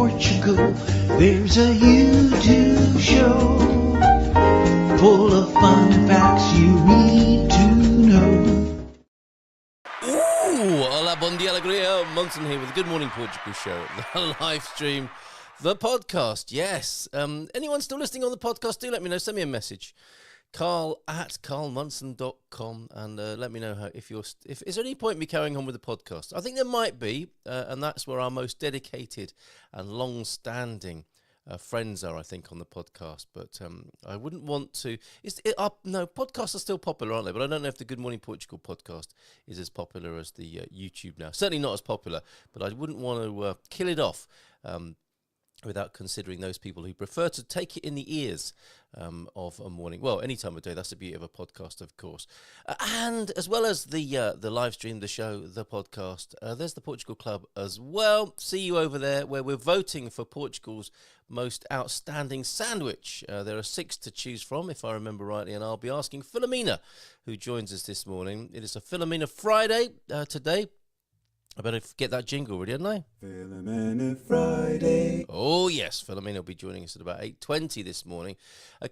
Portugal, there's a YouTube show full of fun facts you need to know. Ooh, hola, bon dia, alegria. Monson here with the Good Morning Portugal show, the live stream, the podcast. Yes. Anyone still listening on the podcast, do let me know. Send me a message. Carl@carlmunson.com and let me know how, if is there any point in me carrying on with the podcast? I think there might be, and that's where our most dedicated and long-standing friends are, I think, on the podcast. But I wouldn't want to. No, podcasts are still popular, aren't they? But I don't know if the Good Morning Portugal podcast is as popular as the YouTube now. Certainly not as popular. But I wouldn't want to kill it off without considering those people who prefer to take it in the ears of a morning. Well, any time of day. That's the beauty of a podcast, of course. And as well as the live stream, the show, the podcast, there's the Portugal Club as well. See you over there, where we're voting for Portugal's most outstanding sandwich. There are 6 to choose from, if I remember rightly, and I'll be asking Filomena, who joins us this morning. It is a Filomena Friday today. I better get that jingle ready, hadn't I? Filomena Friday. Oh, yes. Filomena will be joining us at about 8:20 this morning,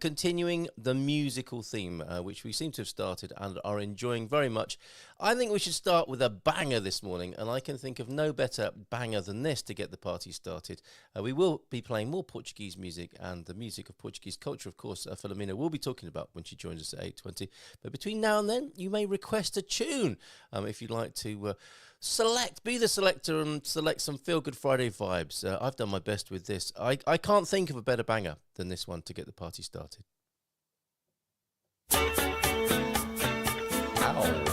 continuing the musical theme, which we seem to have started and are enjoying very much. I think we should start with a banger this morning, and I can think of no better banger than this to get the party started. We will be playing more Portuguese music and the music of Portuguese culture, of course. Filomena will be talking about when she joins us at 8:20. But between now and then, you may request a tune if you'd like to be the selector and select some Feel Good Friday vibes. I've done my best with this. I can't think of a better banger than this one to get the party started. Ow.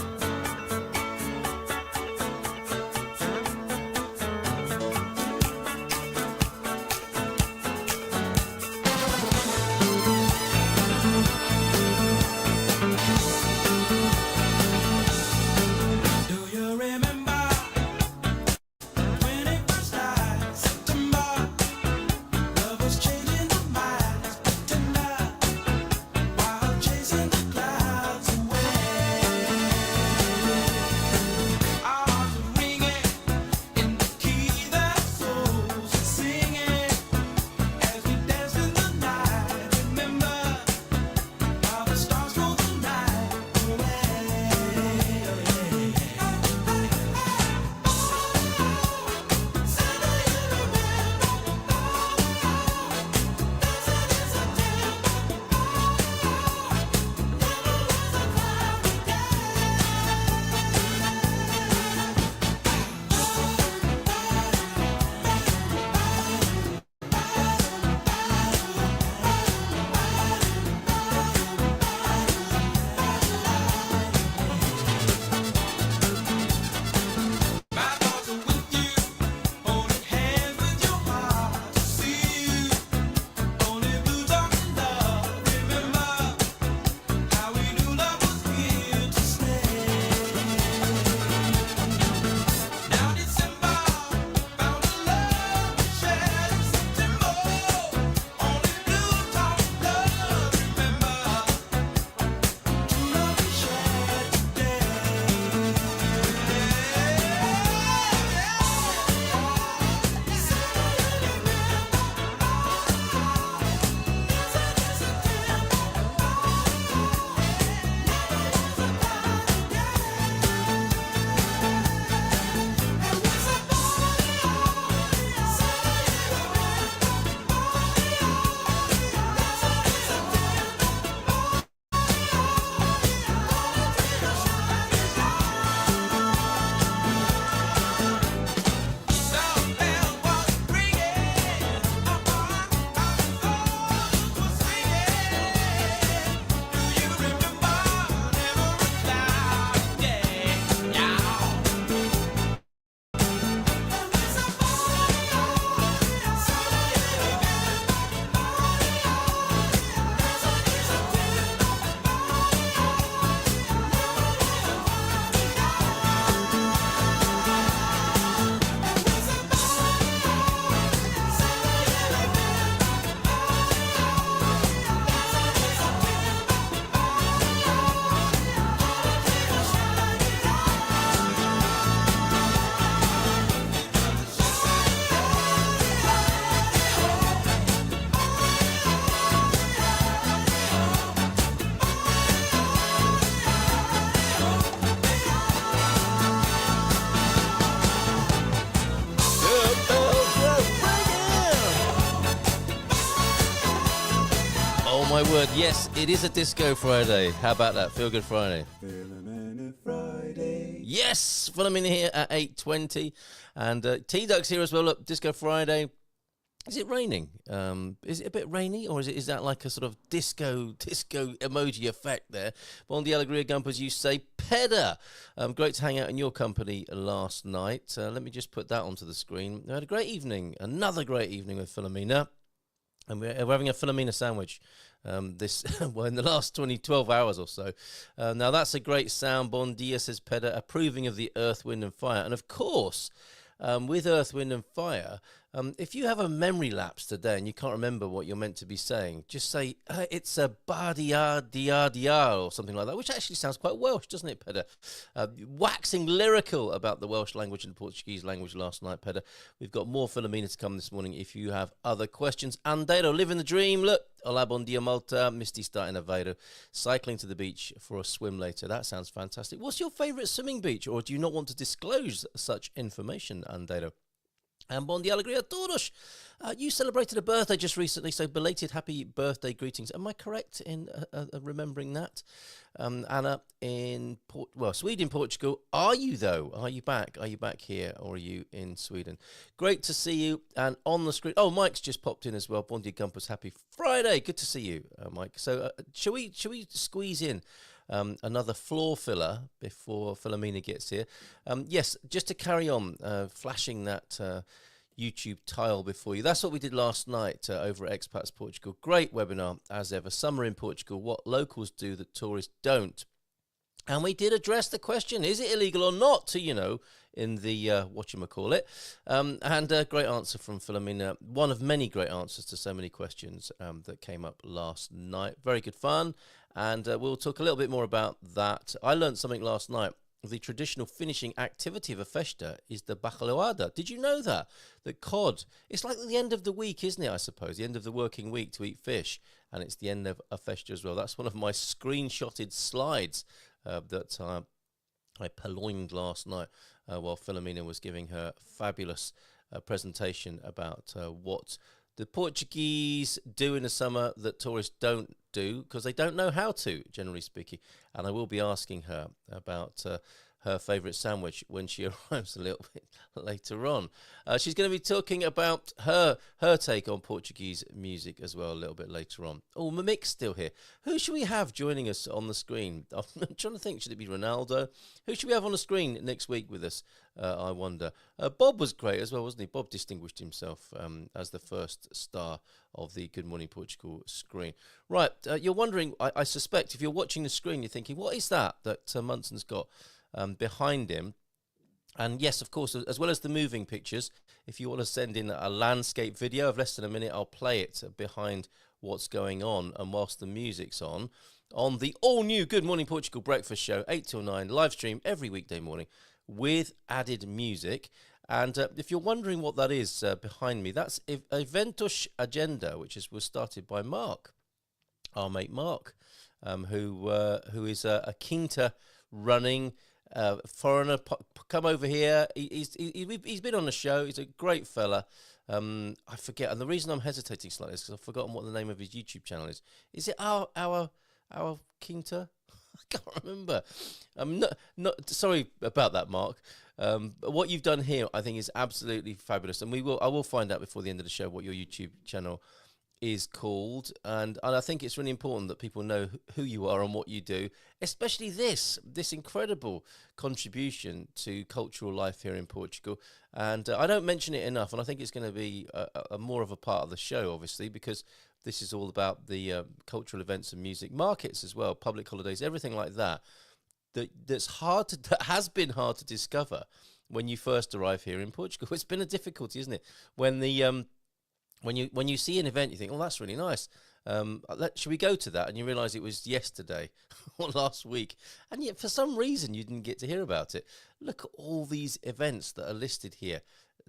my word. Yes, it is a Disco Friday. How about that? Feel Good Friday. Filomena Friday. Yes, Filomena here at 8:20. And T-Duck's here as well. Look, Disco Friday. Is it raining? Is it a bit rainy, or is that like a sort of disco emoji effect there? Buon di Alegria Gump, as you say, Peda. Great to hang out in your company last night. Let me just put that onto the screen. We had a great evening, another great evening with Filomena. And we're having a Filomena sandwich in the last 12 hours or so. Now, that's a great sound. Bon dia, says Peda, approving of the Earth, Wind and Fire. And, of course, with Earth, Wind and Fire, if you have a memory lapse today and you can't remember what you're meant to be saying, just say, it's a ba-dia, dia, dia, or something like that, which actually sounds quite Welsh, doesn't it, Peda? Waxing lyrical about the Welsh language and the Portuguese language last night, Peda. We've got more Filomena to come this morning if you have other questions. Andeiro, living the dream. Look, olá, bom dia, Malta. Misty starting Aveiro. Cycling to the beach for a swim later. That sounds fantastic. What's your favourite swimming beach, or do you not want to disclose such information, Andeiro? And bon dia, alegria a todos. You celebrated a birthday just recently, so belated happy birthday greetings. Am I correct in remembering that? Anna in Sweden, Portugal. Are you, though? Are you back? Are you back here, or are you in Sweden? Great to see you. And on the screen, Mike's just popped in as well. Bon dia, Gumpers. Happy Friday. Good to see you, Mike. So shall we squeeze in another floor filler before Filomena gets here? Yes, just to carry on, flashing that YouTube tile before you. That's what we did last night over at Expats Portugal. Great webinar, as ever. Summer in Portugal, what locals do that tourists don't. And we did address the question, is it illegal or not, to, in the whatchamacallit. And a great answer from Filomena. One of many great answers to so many questions that came up last night. Very good fun. And we'll talk a little bit more about that. I learned something last night. The traditional finishing activity of a festa is the bacalhoada. Did you know that? That cod, it's like the end of the week, isn't it, I suppose? The end of the working week to eat fish. And it's the end of a festa as well. That's one of my screenshotted slides that I purloined last night while Filomena was giving her fabulous presentation about what the Portuguese do in the summer that tourists don't do, because they don't know how to, generally speaking. And I will be asking her about her favourite sandwich when she arrives a little bit later on. She's going to be talking about her take on Portuguese music as well a little bit later on. Oh, Mimic's still here. Who should we have joining us on the screen? I'm trying to think. Should it be Ronaldo? Who should we have on the screen next week with us? I wonder. Bob was great as well, wasn't he? Bob distinguished himself as the first star of the Good Morning Portugal screen. Right, you're wondering, I suspect, if you're watching the screen, you're thinking, what is that Munson's got behind him? And yes, of course, as well as the moving pictures, if you want to send in a landscape video of less than a minute, I'll play it behind what's going on and whilst the music's on the all-new Good Morning Portugal breakfast show, 8 till 9, live stream every weekday morning with added music. And if you're wondering what that is behind me, that's Eventos Agenda, which was started by Mark, our mate Mark, who is a Quinta running foreigner. Come over here. He's been on the show. He's a great fella. I forget, and the reason I'm hesitating slightly is because I've forgotten what the name of his YouTube channel is. Is it our Quinta? I can't remember. Not sorry about that, Mark. But what you've done here, I think, is absolutely fabulous, and I will find out before the end of the show what your YouTube channel is called, and I think it's really important that people know who you are and what you do, especially this incredible contribution to cultural life here in Portugal. And I don't mention it enough, and I think it's going to be a more of a part of the show, obviously, because this is all about the cultural events and music markets as well, public holidays, everything like that. That has been hard to discover when you first arrive here in Portugal. It's been a difficulty, isn't it? When you see an event, you think, oh, that's really nice. Should we go to that? And you realise it was yesterday or last week. And yet, for some reason, you didn't get to hear about it. Look at all these events that are listed here,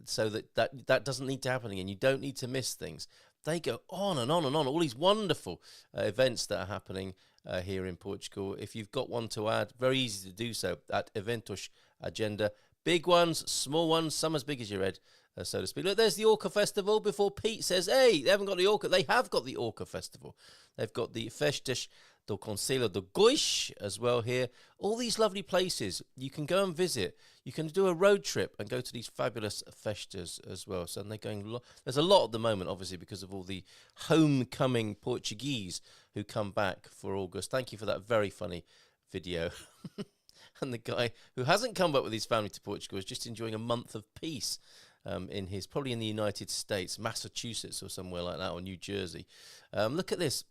so that doesn't need to happen again. You don't need to miss things. They go on and on and on. All these wonderful events that are happening here in Portugal. If you've got one to add, very easy to do so at Eventos Agenda. Big ones, small ones, some as big as your head. so to speak. Look, there's the Orca Festival before Pete says, hey, they haven't got the Orca. They have got the Orca Festival. They've got the Festas do Conselho de Goix as well here. All these lovely places you can go and visit. You can do a road trip and go to these fabulous festas as well. So they're going. There's a lot at the moment, obviously, because of all the homecoming Portuguese who come back for August. Thank you for that very funny video. And the guy who hasn't come back with his family to Portugal is just enjoying a month of peace probably in the United States, Massachusetts or somewhere like that, or New Jersey. Look at this.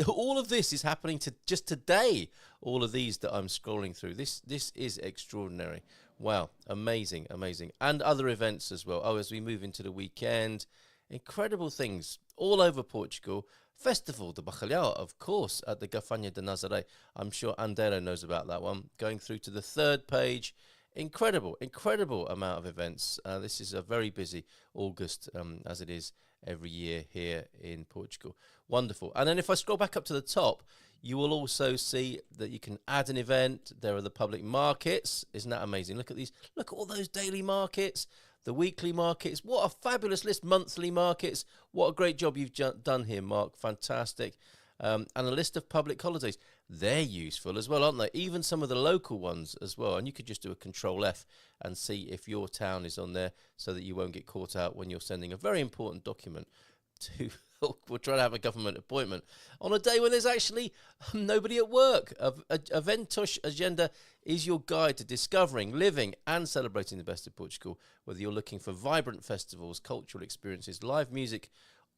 All of this is happening just today. All of these that I'm scrolling through. This is extraordinary. Wow, amazing. And other events as well. Oh, as we move into the weekend, incredible things all over Portugal. Festival de Bacalhau, of course, at the Gafanha de Nazaré. I'm sure Andero knows about that one. Going through to the third page. Incredible amount of events. This is a very busy August, as it is every year here in Portugal. Wonderful. And then if I scroll back up to the top, you will also see that you can add an event. There are the public markets. Isn't that amazing? Look at these. Look at all those daily markets, the weekly markets. What a fabulous list. Monthly markets. What a great job you've done here, Mark. Fantastic. And a list of public holidays. They're useful as well, aren't they? Even some of the local ones as well. And you could just do a Control F and see if your town is on there so that you won't get caught out when you're sending a very important document to, we're trying to have a government appointment on a day when there's actually nobody at work. Aventos Agenda is your guide to discovering, living and celebrating the best of Portugal, whether you're looking for vibrant festivals, cultural experiences, live music,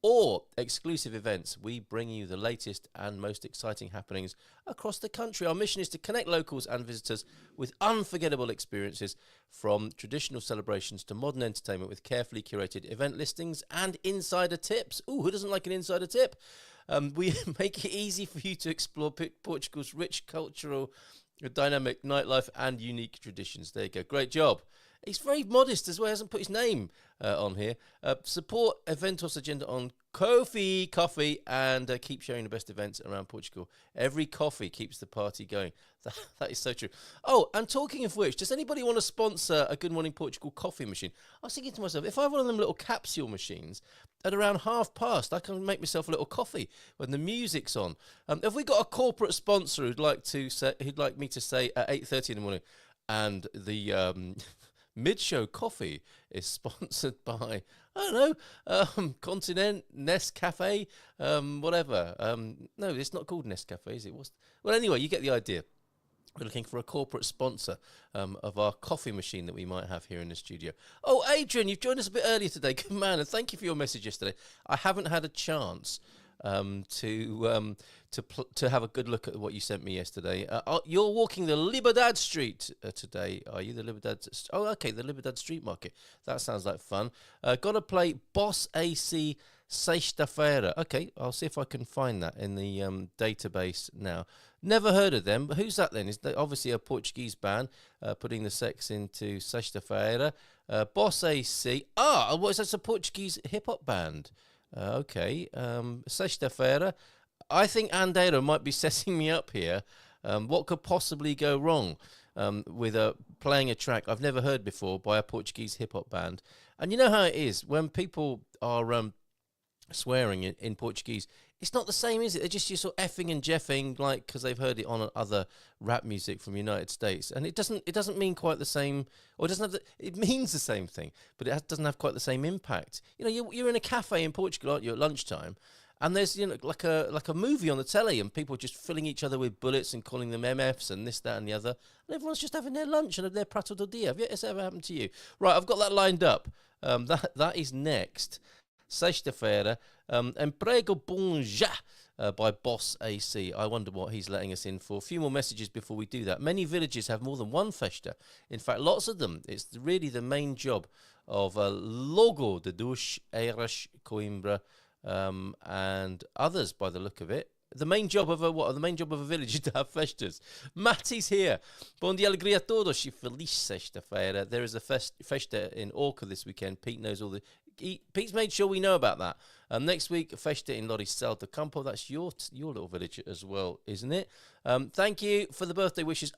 or exclusive events. We bring you the latest and most exciting happenings across the country. Our mission is to connect locals and visitors with unforgettable experiences, from traditional celebrations to modern entertainment, with carefully curated event listings and insider tips. Ooh, who doesn't like an insider tip? We make it easy for you to explore Portugal's rich cultural, dynamic nightlife and unique traditions. There you go. Great job. He's very modest as well. He hasn't put his name on here. Support Eventos Agenda on coffee, and keep sharing the best events around Portugal. Every coffee keeps the party going. That is so true. Oh, and talking of which, does anybody want to sponsor a Good Morning Portugal coffee machine? I was thinking to myself, if I have one of them little capsule machines, at around past, I can make myself a little coffee when the music's on. Have we got a corporate sponsor who'd like me to say at 8:30 in the morning, and the mid-show coffee is sponsored by, I don't know, Continent, Nescafe, whatever. No, it's not called Nescafe, is it? Well, anyway, you get the idea. We're looking for a corporate sponsor of our coffee machine that we might have here in the studio. Oh, Adrian, you've joined us a bit earlier today. Good man, and thank you for your message yesterday. I haven't had a chance to have a good look at what you sent me yesterday. You're walking the Liberdade Street today, are you? The Liberdade? Oh, okay, the Liberdade Street Market. That sounds like fun. Got to play Boss AC Sexta-feira. Okay, I'll see if I can find that in the database now. Never heard of them, but who's that then? Is that obviously a Portuguese band putting the sex into Sexta-feira? Boss AC. What is that? It's a Portuguese hip-hop band. Okay, Sexta-feira. I think Andero might be setting me up here. What could possibly go wrong with playing a track I've never heard before by a Portuguese hip-hop band? And you know how it is when people are swearing in Portuguese. It's not the same, is it? They're just sort of effing and jeffing, like, because they've heard it on other rap music from the United States, and it doesn't mean quite the same, or it doesn't have it means the same thing, but it doesn't have quite the same impact. You know, you're in a cafe in Portugal, aren't you, at lunchtime, and there's like a movie on the telly, and people just filling each other with bullets and calling them MFs and this, that, and the other, and everyone's just having their lunch and their prato do dia. Have this ever happened to you? Right, I've got that lined up. That is next. Sexta-feira, Emprego Bom Já by Boss AC. I wonder what he's letting us in for. A few more messages before we do that. Many villages have more than one festa. In fact, lots of them. It's really the main job of Logo de Duas Eiras, Coimbra, and others by the look of it. The main job of a village is to have festas. Matty's here. Bom dia, alegria a todos. Feliz sexta-feira. There is a festa in Orca this weekend. Pete knows all the... Pete's made sure we know about that. Next week, festa in Loricel do Campo. That's your little village as well, isn't it? Thank you for the birthday wishes.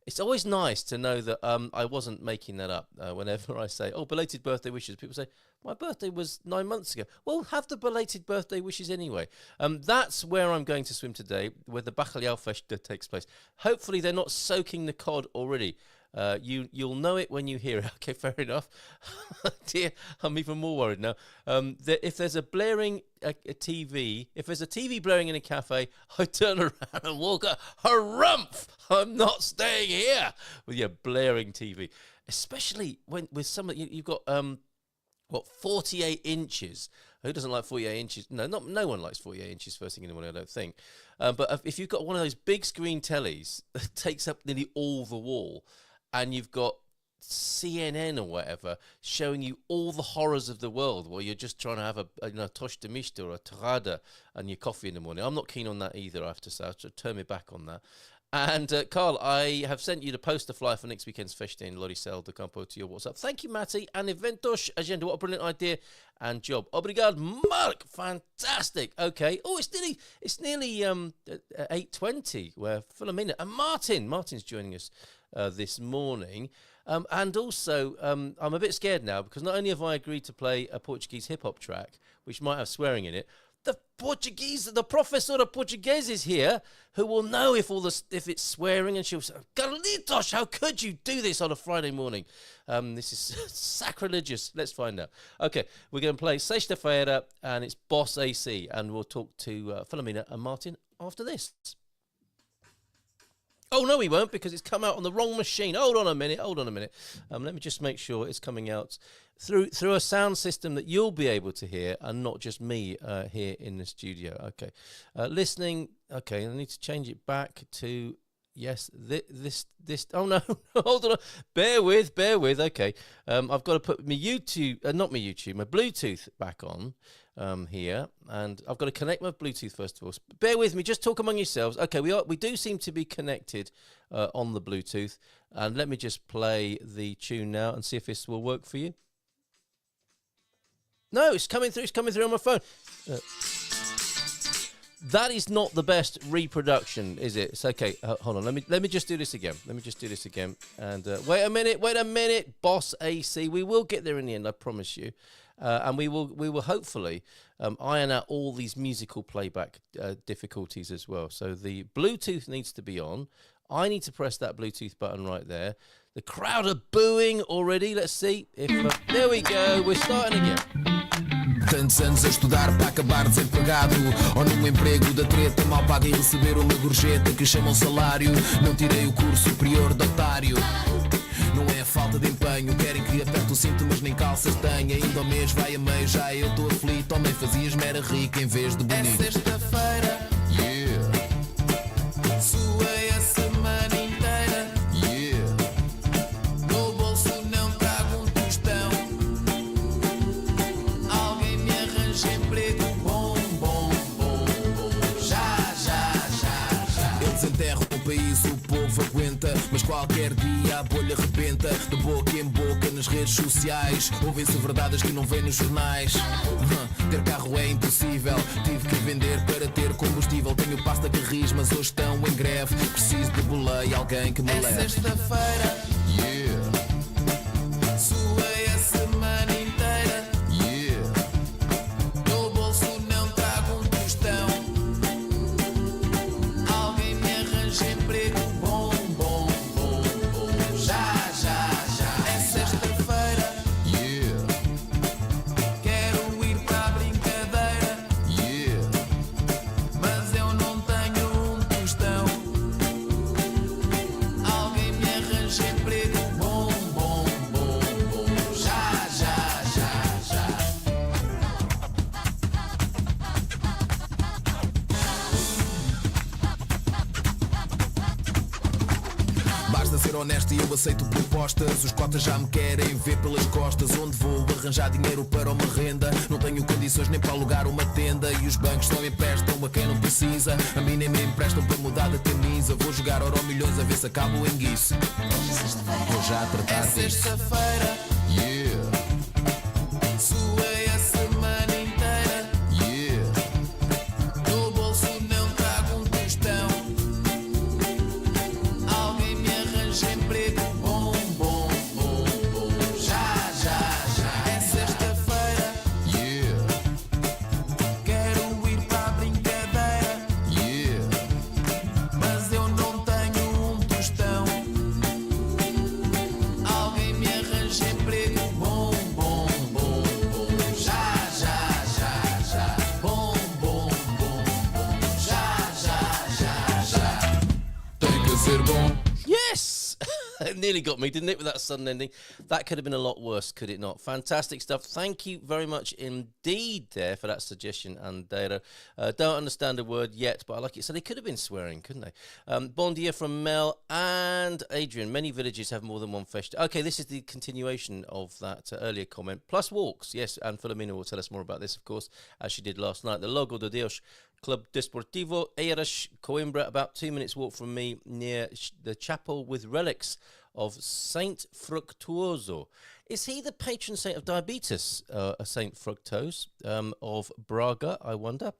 It's always nice to know that I wasn't making that up. Whenever I say, "Oh, belated birthday wishes," people say, "My birthday was 9 months ago." Well, have the belated birthday wishes anyway. That's where I'm going to swim today, where the Bacalhau Festa takes place. Hopefully, they're not soaking the cod already. You'll know it when you hear it. Okay, fair enough. Dear, I'm even more worried now. If there's a blaring a TV, if there's a TV blaring in a cafe, I turn around and walk out. Harumph! I'm not staying here with your blaring TV. Especially when with some you've got 48 inches. Who doesn't like 48 inches? No one likes 48 inches first thing in the morning, I don't think. But if you've got one of those big screen tellies that takes up nearly all the wall, and you've got CNN or whatever showing you all the horrors of the world while you're just trying to have a tosh de mista or a torrada and your coffee in the morning. I'm not keen on that either, I have to say. I have to turn me back on that. And, Carl, I have sent you the poster flyer for next weekend's Festa in Loricel de Campo to your WhatsApp. Thank you, Matty. And Eventos Agenda, what a brilliant idea and job. Obrigado, Mark. Fantastic. Okay. Oh, it's nearly 8:20 where Filomena and Martin's joining us this morning. And also, I'm a bit scared now because not only have I agreed to play a Portuguese hip-hop track, which might have swearing in it, the professor of Portuguese is here, who will know if it's swearing, and she'll say, "Carlitos, how could you do this on a Friday morning? This is sacrilegious." Let's find out. Okay, we're going to play Sexta-feira, and it's Boss AC, and we'll talk to Filomena and Martin after this. Oh, no, we won't, because it's come out on the wrong machine. Hold on a minute. Let me just make sure it's coming out through a sound system that you'll be able to hear and not just me here in the studio. Okay. Listening. Okay, I need to change it back to... Yes, this. Oh no, hold on. Bear with. Okay, I've got to put my my Bluetooth back on here, and I've got to connect my Bluetooth first of all. Bear with me. Just talk among yourselves. Okay, we do seem to be connected on the Bluetooth, and let me just play the tune now and see if this will work for you. No, it's coming through. It's coming through on my phone. That is not the best reproduction, is it? It's okay. Hold on. Let me just do this again. And wait a minute. Boss AC. We will get there in the end, I promise you. And we will hopefully iron out all these musical playback difficulties as well. So the Bluetooth needs to be on. I need to press that Bluetooth button right there. The crowd are booing already. Let's see if there we go. We're starting again. Tantos anos a estudar para acabar desempregado, ou num emprego da treta, mal paga e receber uma gorjeta que chamam salário. Não tirei o curso superior de otário. Não é a falta de empenho, querem que aperte o cinto mas nem calças tenha. Ainda ao mês vai a meio, já eu estou aflito. Homem fazias-me era rico em vez de bonito. É sexta-feira, yeah. Suei a semana inteira, yeah. No bolso não trago um tostão. Alguém me arranja emprego bom. Já. Eles enterram o país, o povo aguenta, mas qualquer dia a bolha rebenta. De boca em boca nas redes sociais, ouvem-se verdades que não vêm nos jornais. Ter carro é impossível, tive que vender para ter combustível. Tenho pasta Carris, mas hoje estão em greve. Preciso de boleia, alguém que me leve. É sexta-feira, yeah. Suei a semana inteira, yeah. No bolso não trago um tostão. Alguém me arranja emprego bom. Já. É sexta-feira, yeah. Quero ir para a brincadeira, yeah. Mas eu não tenho um tostão. Alguém me arranja emprego bom. Já. Basta ser honesto e eu aceito propostas. Os cotas já me querem ver pelas costas. Onde vou arranjar dinheiro para uma renda? Não tenho condições nem para alugar uma tenda. E os bancos só emprestam a quem não precisa. A mim nem me emprestam para mudar de camisa. Vou jogar Euro milhões a ver se acabo em guiço. Vou já tratar disso. É sexta-feira, yeah. Suei a semana inteira, yeah. No bolso não trago um tostão. Alguém me arranja Nearly got me, didn't it, with that sudden ending? That could have been a lot worse, could it not? Fantastic stuff. Thank you very much indeed there for that suggestion, Andera. Don't understand a word yet, but I like it. So they could have been swearing, couldn't they? Bon dia from Mel and Adrian. Many villages have more than one festa. Okay, this is the continuation of that earlier comment. Plus walks, yes, and Filomena will tell us more about this, of course, as she did last night. The Logo de Deus Club Desportivo Eiras, Coimbra, about 2 minutes walk from me, near the chapel with relics of Saint Fructuoso. Is he the patron saint of diabetes, Saint Fructose, of Braga, I wonder?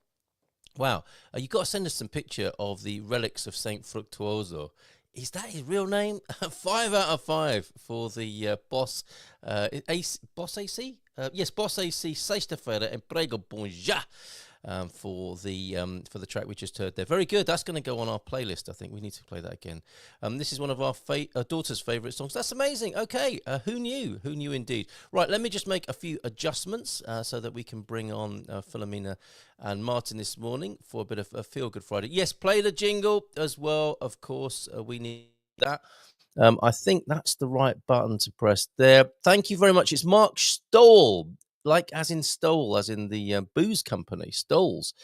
Wow, you've got to send us some picture of the relics of Saint Fructuoso. Is that his real name? 5 out of 5 for the boss. Boss AC? Yes, Boss AC, sexta-feira, emprego bom já. For the track we just heard there. Very good. That's going to go on our playlist. I think we need to play that again. This is one of our daughter's favourite songs. That's amazing. Okay. Who knew? Who knew indeed? Right. Let me just make a few adjustments so that we can bring on Filomena and Martin this morning for a bit of a Feel Good Friday. Yes, play the jingle as well. Of course, we need that. I think that's the right button to press there. Thank you very much. It's Mark Stoll. Like as in Stoll, as in the booze company, Stolls,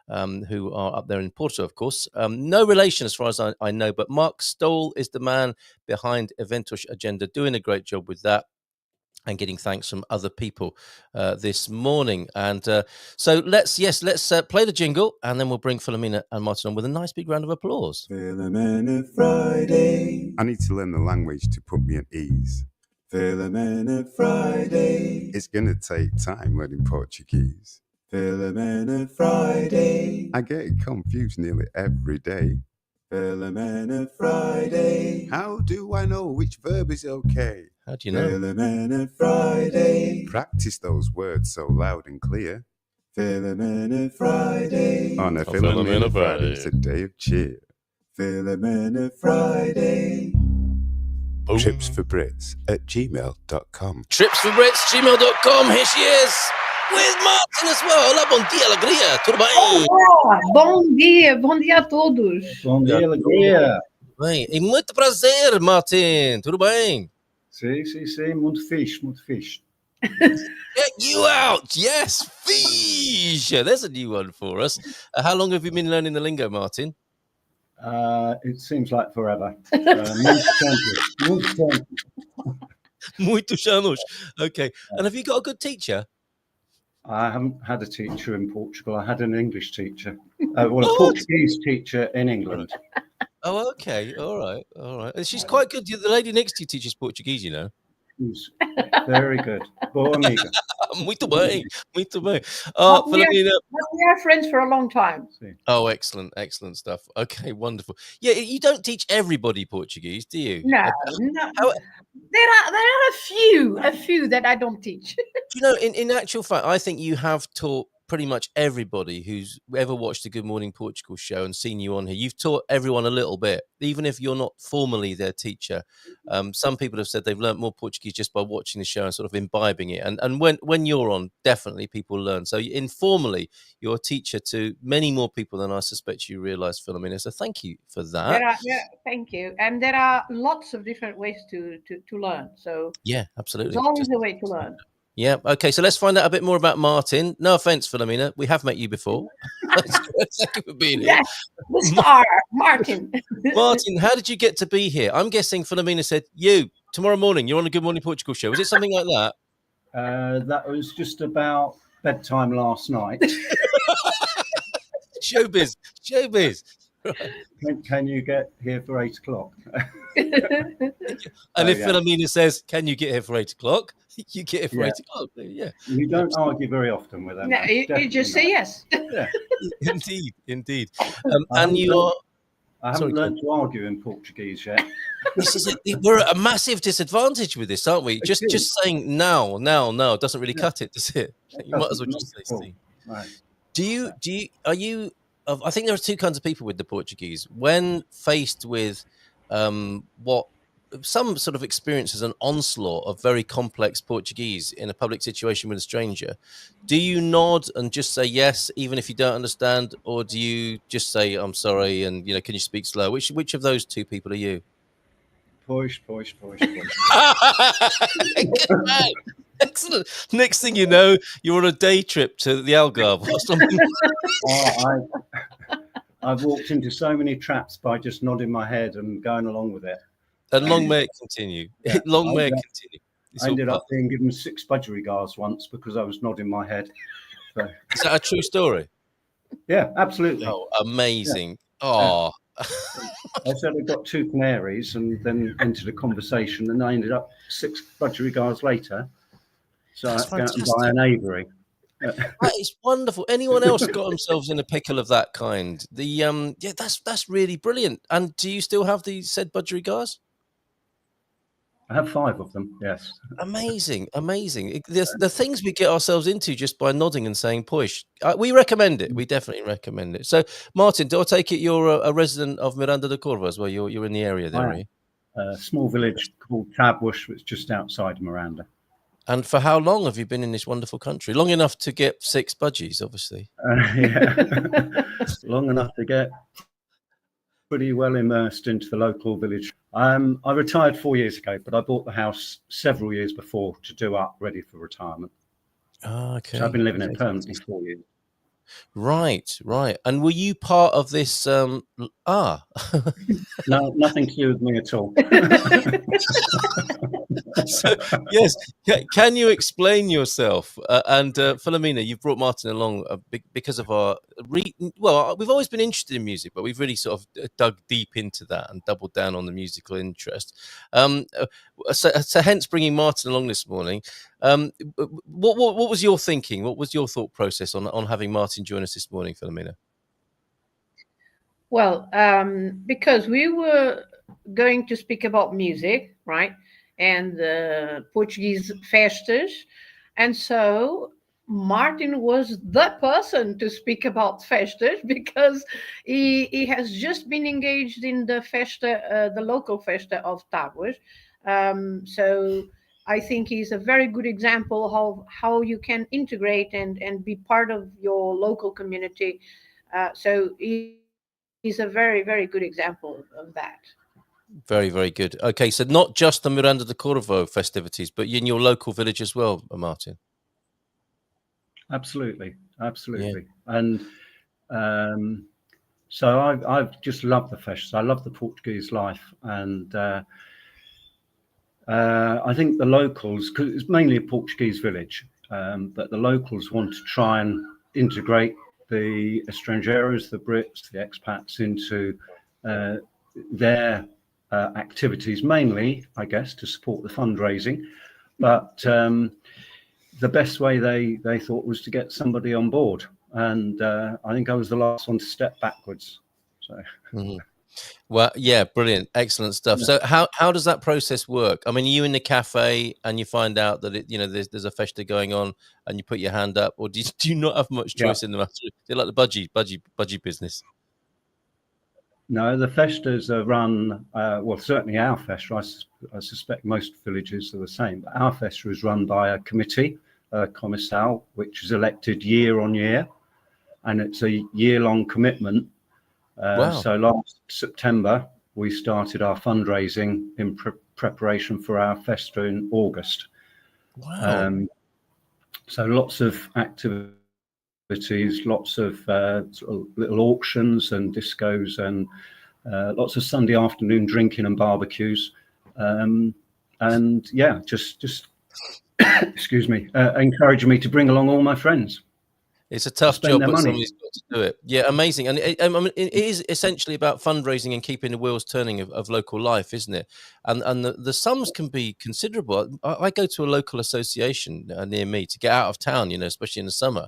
who are up there in Porto, of course. No relation as far as I know, but Mark Stoll is the man behind Eventos Agenda, doing a great job with that and getting thanks from other people this morning. And so let's play the jingle, and then we'll bring Filomena and Martin on with a nice big round of applause. Filomena Friday. I need to learn the language to put me at ease. Filomena Friday. It's gonna take time learning Portuguese. Filomena Friday. I get confused nearly every day. Filomena Friday. How do I know which verb is okay? How do you know? Filomena Friday. Practice those words so loud and clear. Filomena Friday. On a Filomena Filomena Friday, it's a day of cheer. Filomena Friday. Boom. Tripsforbrits@gmail.com. Tripsforbrits@gmail.com. Here she is with Martin as well. Olá, bom dia, alegria. Tudo bem? Olá, bom dia a todos. Bom dia, alegria. Bem, e muito prazer, Martin. Tudo bem? Sim, muito fixe, muito fixe. Get you out. Yes, fish. There's a new one for us. How long have you been learning the lingo, Martin? It seems like forever. Muito tempo. Muitos anos. Okay. And have you got a good teacher? I haven't had a teacher in Portugal. I had an English teacher. A Portuguese teacher in England. Oh, okay. All right. And she's quite good. The lady next to you teaches Portuguese, you know. Who's very good. Boa amiga. Muito bem. But we Filomena. are friends for a long time. Oh, excellent stuff. Okay, wonderful. Yeah, you don't teach everybody Portuguese, do you? No. How- There are a few that I don't teach. Do you know, in actual fact, I think you have taught pretty much everybody who's ever watched the Good Morning Portugal show and seen you on here. You've taught everyone a little bit, even if you're not formally their teacher. Some people have said they've learned more Portuguese just by watching the show and sort of imbibing it. And when you're on, definitely people learn. So informally, you're a teacher to many more people than I suspect you realise, Filomena. So thank you for that. Thank you. And there are lots of different ways to learn. So Yeah, absolutely. there's always a way to learn. Yeah. Okay. So let's find out a bit more about Martin. No offense, Filomena. We have met you before. Thank you for being here. Yes, the star, Martin. Martin, how did you get to be here? I'm guessing Filomena said, you, tomorrow morning, you're on a Good Morning Portugal show. Was it something like that? That was just about bedtime last night. Showbiz. Can you get here for 8 o'clock? And if Filomena says, can you get here for 8 o'clock? You get here for 8 o'clock. Yeah. You don't argue very often with them. No, you just say yes. Yeah. Indeed. And you are... I haven't learned to argue in Portuguese yet. We're at a massive disadvantage with this, aren't we? Just saying no doesn't really cut it, does it? You might as well just say Steve. Right. Are you I think there are two kinds of people with the Portuguese. When faced with what some sort of experience as an onslaught of very complex Portuguese in a public situation with a stranger, do you nod and just say yes, even if you don't understand, or do you just say I'm sorry and can you speak slow? Which of those two people are you? push, push, push, push. Good man. Excellent. Next thing you know, you're on a day trip to the Algarve or something. I've walked into so many traps by just nodding my head and going along with it. And long may it continue. Yeah, Long may it continue. I ended up being given 6 budgerigars once because I was nodding my head. So, is that a true story? yeah, absolutely. Oh, amazing. Oh. I said I got 2 canaries and then entered a conversation, and I ended up 6 budgerigars later. So That's I had to go fantastic. and buy an aviary. That is wonderful. Anyone else got themselves in a pickle of that kind? Yeah, that's really brilliant. And do you still have the said budgerigars? I have 5 of them, yes. Amazing. The things we get ourselves into just by nodding and saying push. We recommend it. We definitely recommend it. So, Martin, do I take it you're a resident of Miranda de Corvo as well? You're in the area there, are you? A small village called Tabwush, which is just outside Miranda. And for how long have you been in this wonderful country? Long enough to get 6 budgies, obviously. Yeah. Long enough to get pretty well immersed into the local village. I retired 4 years ago, but I bought the house several years before to do up, ready for retirement. Okay. So I've been living it permanently 4 years. Right. And were you part of this? No, nothing to do with me at all. So, yes, can you explain yourself? And Filomena, you've brought Martin along because of our well, we've always been interested in music, but we've really sort of dug deep into that and doubled down on the musical interest. So hence bringing Martin along this morning. What was your thinking? What was your thought process on having Martin join us this morning, Filomena? Well, because we were going to speak about music, right? And Portuguese festas. And so Martin was the person to speak about festas because he has just been engaged in the festa, the local festa of Tabwush. So I think he's a very good example of how you can integrate and be part of your local community. So he's a very, very good example of that. Very, very good. Okay, so not just the Miranda de Corvo festivities, but in your local village as well, Martin. Absolutely. Yeah. And so I've just loved the festivals. I love the Portuguese life, and I think the locals, because it's mainly a Portuguese village, but the locals want to try and integrate the estrangeiros, the Brits, the expats into their activities, mainly, I guess, to support the fundraising. But the best way they thought was to get somebody on board. And I think I was the last one to step backwards. So. Mm-hmm. Well, yeah, brilliant. Excellent stuff. Yeah. So how does that process work? I mean, are you in the cafe and you find out that there's a festa going on and you put your hand up, or do you not have much choice in the matter? Do you like the budgie business? No, the festas are run, well, certainly our festa, I suspect most villages are the same, but our festa is run by a committee, a commissal, which is elected year on year, and it's a year-long commitment. Wow. So last September, we started our fundraising in preparation for our festa in August. Wow. So lots of activities, lots of sort of little auctions and discos, and lots of Sunday afternoon drinking and barbecues, and yeah, just excuse me, encouraging me to bring along all my friends. It's a tough job, but somebody's got to do it. Yeah, amazing. And I mean, it is essentially about fundraising and keeping the wheels turning of local life, isn't it? And the sums can be considerable. I go to a local association near me to get out of town, especially in the summer.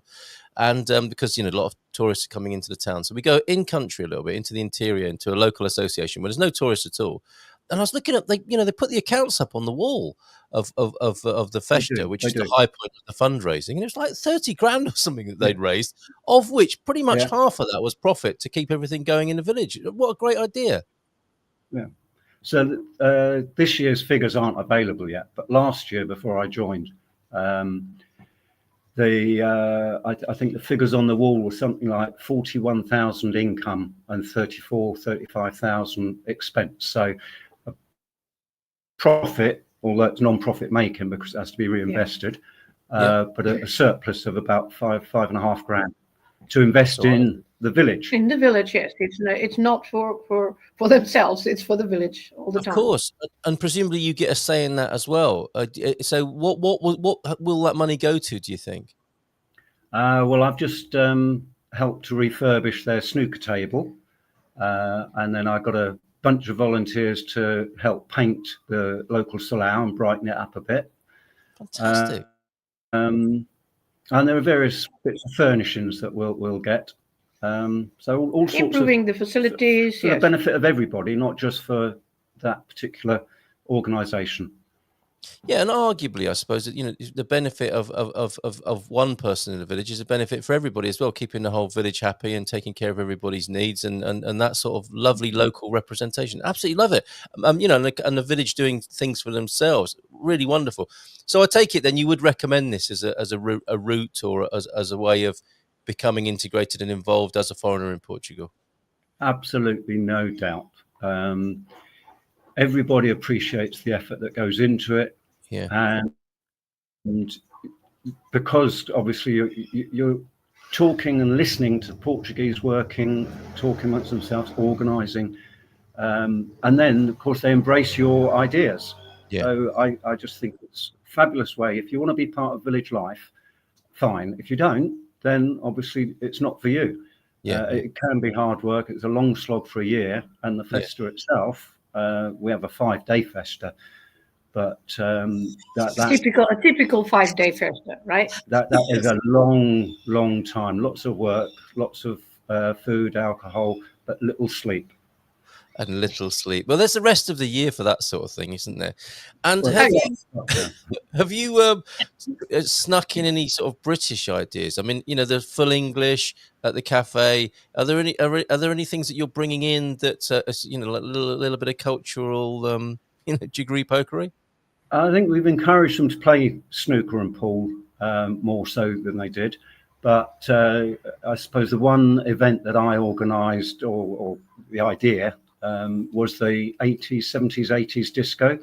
And because, a lot of tourists are coming into the town. So we go in country a little bit, into the interior, into a local association where there's no tourists at all. And I was looking at, they put the accounts up on the wall of the festa, which is the high point of the fundraising. And it was like 30 grand or something that they'd raised, of which pretty much half of that was profit to keep everything going in the village. What a great idea. Yeah. So this year's figures aren't available yet, but last year, before I joined, I think the figures on the wall were something like 41,000 income and 35,000 expense. So profit, although it's non-profit making because it has to be reinvested, but a surplus of about £5,500 to invest in the village. In the village, yes. It's not for themselves. It's for the village all the time. Of course, and presumably you get a say in that as well. So what will that money go to, do you think? Well, I've just helped to refurbish their snooker table, and then I got a bunch of volunteers to help paint the local salon and brighten it up a bit. Fantastic. And there are various bits of furnishings that we'll get. So all sorts improving the facilities for the benefit of everybody, not just for that particular organisation. Yeah, and arguably, I suppose that, you know, the benefit of one person in the village is a benefit for everybody as well, keeping the whole village happy and taking care of everybody's needs, and that sort of lovely local representation. Absolutely love it. You know, and the village doing things for themselves, really wonderful. So I take it then you would recommend this as a route or as a way of becoming integrated and involved as a foreigner in Portugal. Absolutely, no doubt. Everybody appreciates the effort that goes into it. Yeah. And because obviously you're talking and listening to Portuguese working, talking amongst themselves, organising, and then of course they embrace your ideas. Yeah. So I just think it's a fabulous way. If you want to be part of village life, fine. If you don't, then obviously it's not for you. It can be hard work. It's a long slog for a year, and the festa itself, we have a 5-day festa, but that's a typical 5-day festa, right? That is a long time. Lots of work, lots of food, alcohol, but little sleep. And little sleep. Well, there's the rest of the year for that sort of thing, isn't there? And have you snuck in any sort of British ideas? I mean, you know, the full English at the cafe. Are there any things that you're bringing in that you know, a little bit of cultural, you know, jiggery pokery? I think we've encouraged them to play snooker and pool more so than they did. But I suppose the one event that I organised, or the idea, was the 80s, 70s, 80s disco,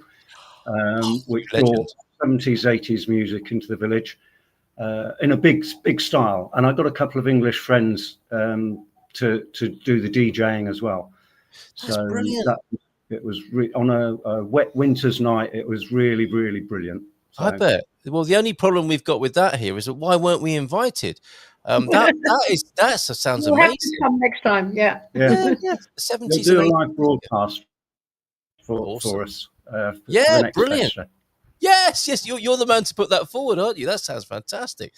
which brought 70s, 80s music into the village in a big style. And I got a couple of English friends to do the DJing as well. That's brilliant. It was on a wet winter's night. It was really, really brilliant. So. I bet. Well, the only problem we've got with that here is that why weren't we invited? That sounds we'll amazing. Have to come next time. Yeah. 70s. We'll do a live broadcast for us. For the next brilliant. Festa. Yes, you're the man to put that forward, aren't you? That sounds fantastic.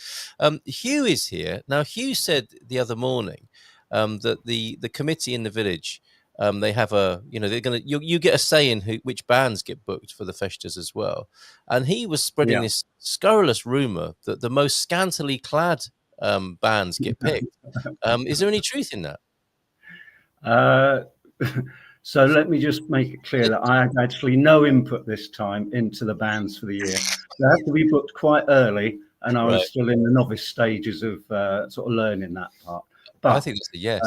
Hugh is here now. Hugh said the other morning that the committee in the village, they have they're gonna you get a say in which bands get booked for the festas as well. And he was spreading this scurrilous rumor that the most scantily clad bands get picked. Is there any truth in that? So let me just make it clear that I had actually no input this time into the bands for the year. They have to be booked quite early, and I was still in the novice stages of sort of learning that part. But I think that's a yes.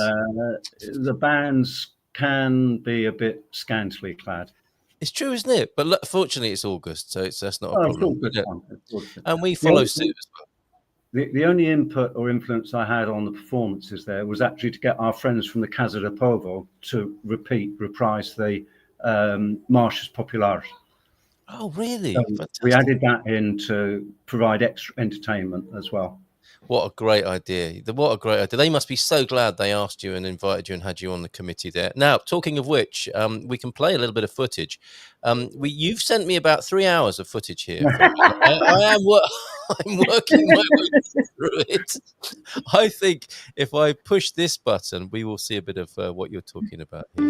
The bands can be a bit scantily clad. It's true, isn't it? But fortunately, it's August, so that's not a problem. And we follow suit as well. The only input or influence I had on the performances there was actually to get our friends from the Casa de Povo to reprise the Marchas Populares. Oh, really? So we added that in to provide extra entertainment as well. What a great idea. What a great idea. They must be so glad they asked you and invited you and had you on the committee there. Now, talking of which, we can play a little bit of footage. You've sent me about 3 hours of footage here. I'm working my way through it. I think if I push this button, we will see a bit of what you're talking about here.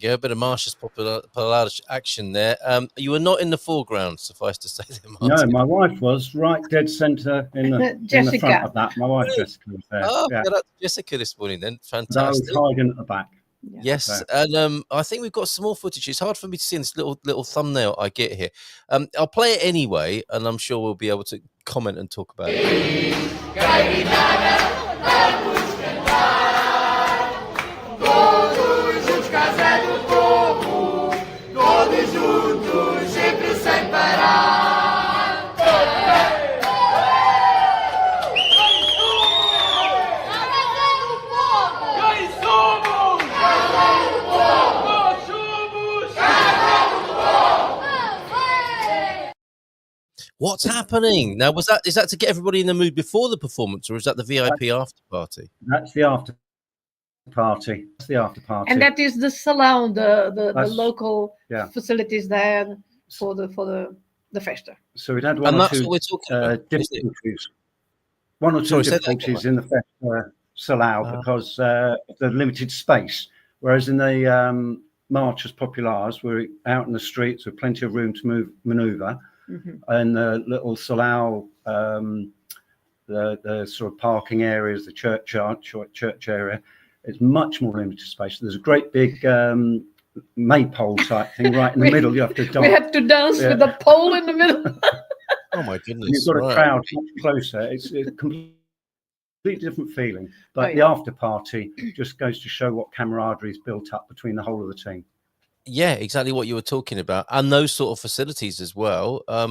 go. A bit of Marcia's popular action there. You were not in the foreground, suffice to say, there, No, Martin. my wife was right dead centre in the front Jessica. of that. My wife Jessica was there. Oh, Yeah, shout out to Jessica this morning then. and I was Fantastic. hiding at the back. Yes, So- and I think we've got some more footage. It's hard for me to see in this little thumbnail I get here. I'll play it anyway, and I'm sure we'll be able to comment and talk about it. What's happening now? Is that to get everybody in the mood before the performance, or is that the VIP after party? That's the after party. That's the after party. And that is the salon, the That's- local yeah. facilities there for the festa. So we'd had one And or that's two what we're talking about, isn't it? difficulties. One or two Sorry, say that again, difficulties in the festa Salau Ah. because of the limited space. Whereas in the Marches Populares, we're out in the streets with plenty of room to manoeuvre. And the little Salau, the sort of parking areas, the church area, it's much more limited space. There's a great big maypole type thing right in the middle. You have to dance. We had to dance with a pole in the middle. Oh my goodness! You've got a right. crowd much closer. It's a completely different feeling. But Oh, yeah. the after party just goes to show what camaraderie is built up between the whole of the team. Yeah, exactly what you were talking about, and those sort of facilities as well are